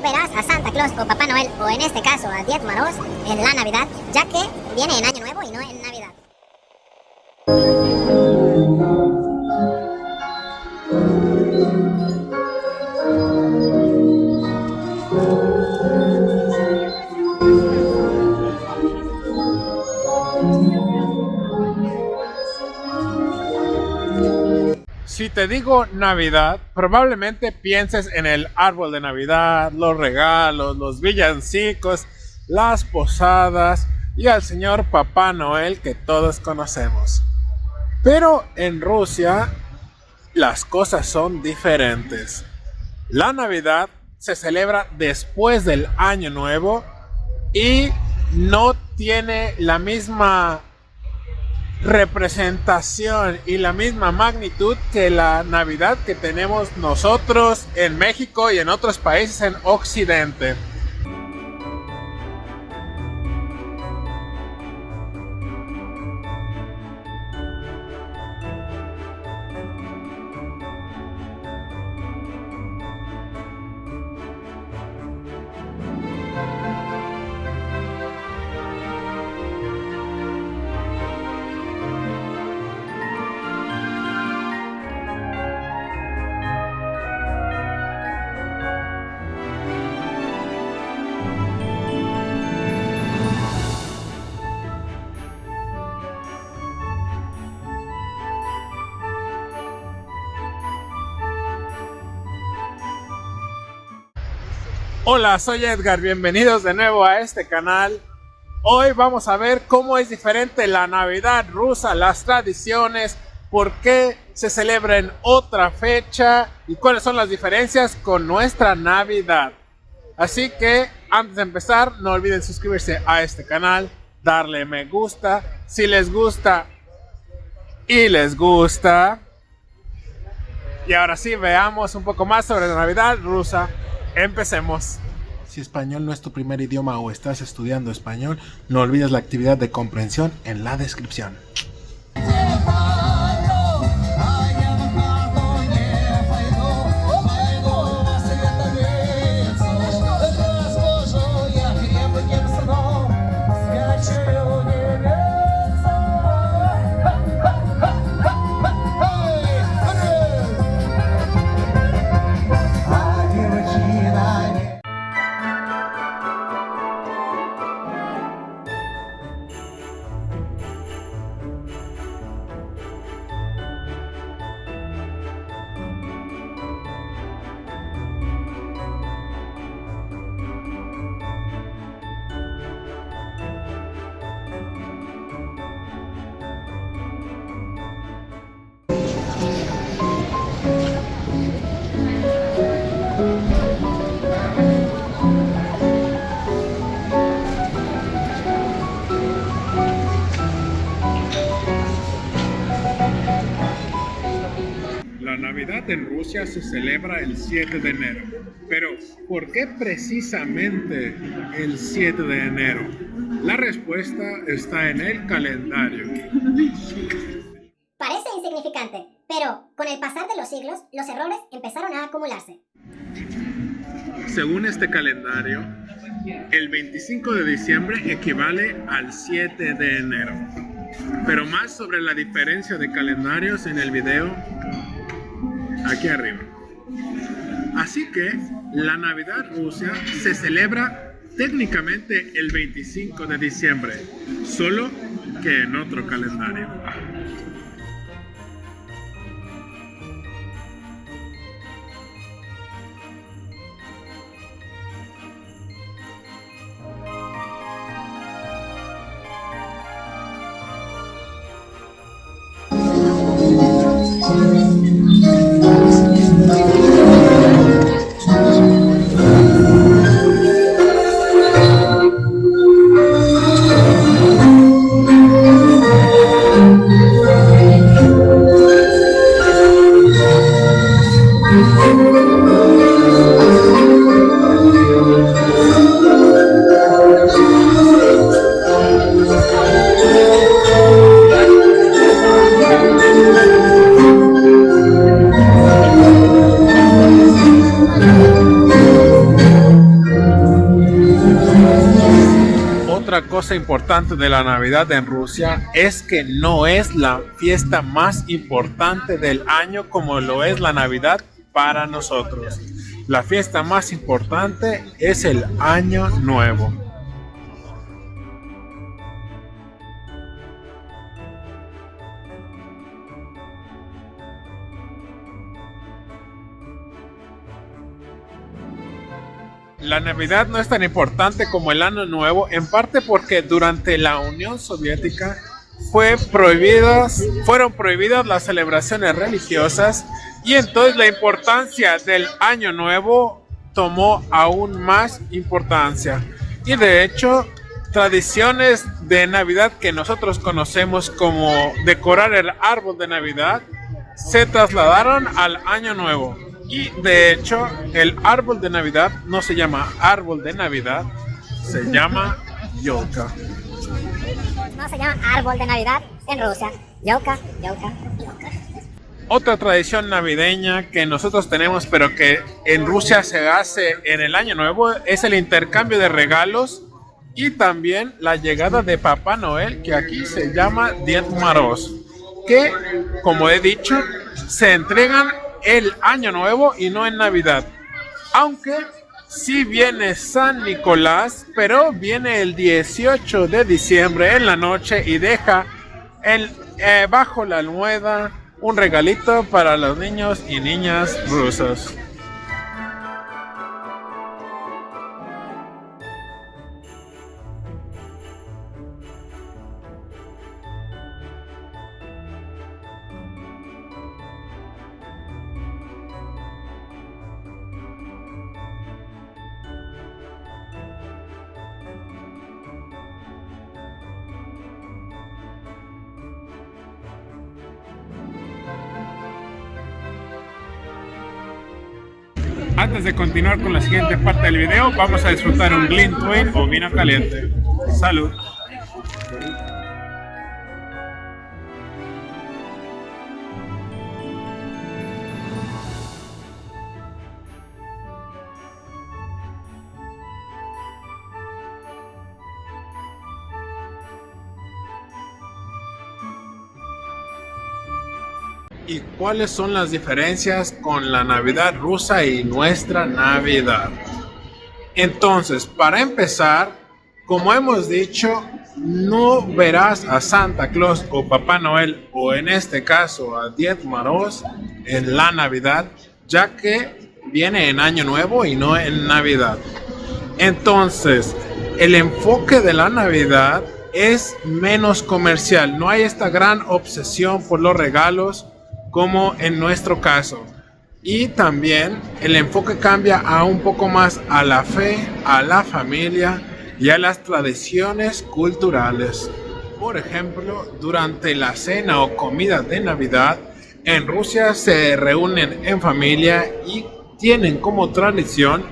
verás a Santa Claus o Papá Noel, o en este caso a Diez Maros, en la Navidad, ya que viene en Año Nuevo y no en Navidad. Si te digo Navidad, probablemente pienses en el árbol de Navidad, los regalos, los villancicos, las posadas y al señor Papá Noel que todos conocemos. Pero en Rusia las cosas son diferentes. La Navidad se celebra después del Año Nuevo y no tiene la misma representación y la misma magnitud que la Navidad que tenemos nosotros en México y en otros países en Occidente. Hola, soy Edgar, bienvenidos de nuevo a este canal. Hoy vamos a ver cómo es diferente la Navidad rusa, las tradiciones, por qué se celebra en otra fecha y cuáles son las diferencias con nuestra Navidad. Así que antes de empezar, no olviden suscribirse a este canal, darle me gusta si les gusta y les gusta. Y ahora sí, veamos un poco más sobre la Navidad rusa. Empecemos. Si español no es tu primer idioma o estás estudiando español, no olvides la actividad de comprensión en la descripción. La Navidad en Rusia se celebra el 7 de enero. Pero, ¿por qué precisamente el 7 de enero? La respuesta está en el calendario. Parece insignificante, pero con el pasar de los siglos, los errores empezaron a acumularse. Según este calendario, el 25 de diciembre equivale al 7 de enero. Pero más sobre la diferencia de calendarios en el video aquí arriba. Así que la Navidad rusa se celebra técnicamente el 25 de diciembre, solo que en otro calendario. Otra cosa importante de la Navidad en Rusia es que no es la fiesta más importante del año como lo es la Navidad para nosotros. La fiesta más importante es el Año Nuevo. La Navidad no es tan importante como el Año Nuevo, en parte porque durante la Unión Soviética fueron prohibidas las celebraciones religiosas y entonces la importancia del Año Nuevo tomó aún más importancia. Y de hecho, tradiciones de Navidad que nosotros conocemos como decorar el árbol de Navidad se trasladaron al Año Nuevo. Y de hecho, el árbol de Navidad no se llama árbol de Navidad, se llama yolka. No se llama árbol de Navidad en Rusia. Yolka. Otra tradición navideña que nosotros tenemos, pero que en Rusia se hace en el Año Nuevo, es el intercambio de regalos y también la llegada de Papá Noel, que aquí se llama Ded Moroz, que, como he dicho, se entregan el Año Nuevo y no en Navidad. Aunque sí viene San Nicolás, pero viene el 18 de diciembre en la noche y deja bajo la almohada un regalito para los niños y niñas rusos. Antes de continuar con la siguiente parte del video, vamos a disfrutar un Glühwein o vino caliente. Salud. ¿Y cuáles son las diferencias con la Navidad rusa y nuestra Navidad? Entonces, para empezar, como hemos dicho, no verás a Santa Claus o Papá Noel, o en este caso a Ded Moroz, en la Navidad, ya que viene en Año Nuevo y no en Navidad. Entonces, el enfoque de la Navidad es menos comercial. No hay esta gran obsesión por los regalos como en nuestro caso. Y también el enfoque cambia a un poco más a la fe, a la familia y a las tradiciones culturales. Por ejemplo, durante la cena o comida de Navidad, en Rusia se reúnen en familia y tienen como tradición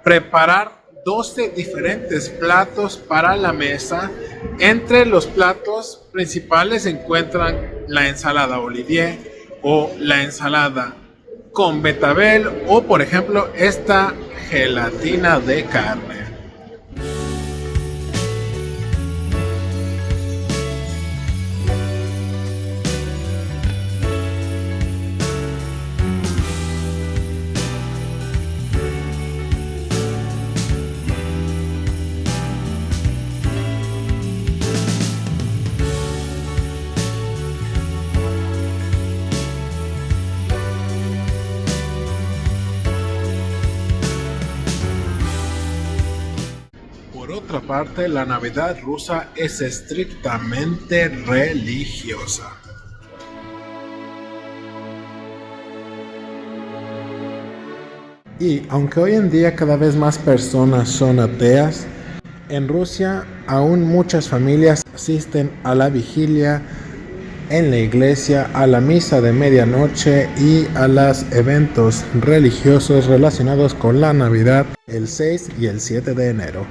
preparar 12 diferentes platos para la mesa. Entre los platos principales se encuentran la ensalada Olivier o la ensalada con betabel o, por ejemplo, esta gelatina de carne. Por otra parte, la Navidad rusa es estrictamente religiosa. Y aunque hoy en día cada vez más personas son ateas, en Rusia aún muchas familias asisten a la vigilia en la iglesia, a la misa de medianoche y a los eventos religiosos relacionados con la Navidad el 6 y el 7 de enero.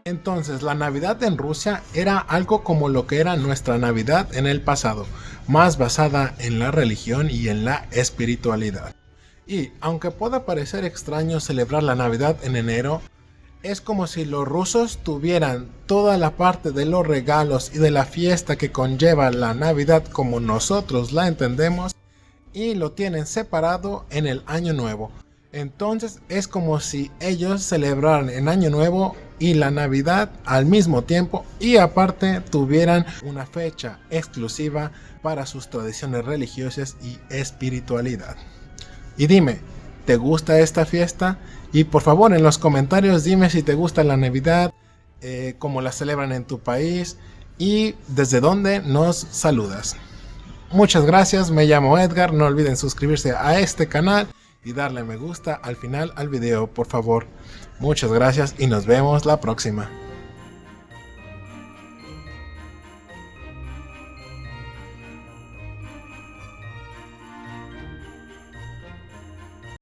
Entonces, la Navidad en Rusia era algo como lo que era nuestra Navidad en el pasado, más basada en la religión y en la espiritualidad. Y aunque pueda parecer extraño celebrar la Navidad en enero, es como si los rusos tuvieran toda la parte de los regalos y de la fiesta que conlleva la Navidad como nosotros la entendemos, y lo tienen separado en el Año Nuevo. Entonces es como si ellos celebraran el Año Nuevo y la Navidad al mismo tiempo, y aparte tuvieran una fecha exclusiva para sus tradiciones religiosas y espiritualidad. Y dime, ¿te gusta esta fiesta? Y por favor en los comentarios dime si te gusta la Navidad, cómo la celebran en tu país y desde dónde nos saludas. Muchas gracias, me llamo Edgar, no olviden suscribirse a este canal y darle me gusta al final al video, por favor. Muchas gracias y nos vemos la próxima.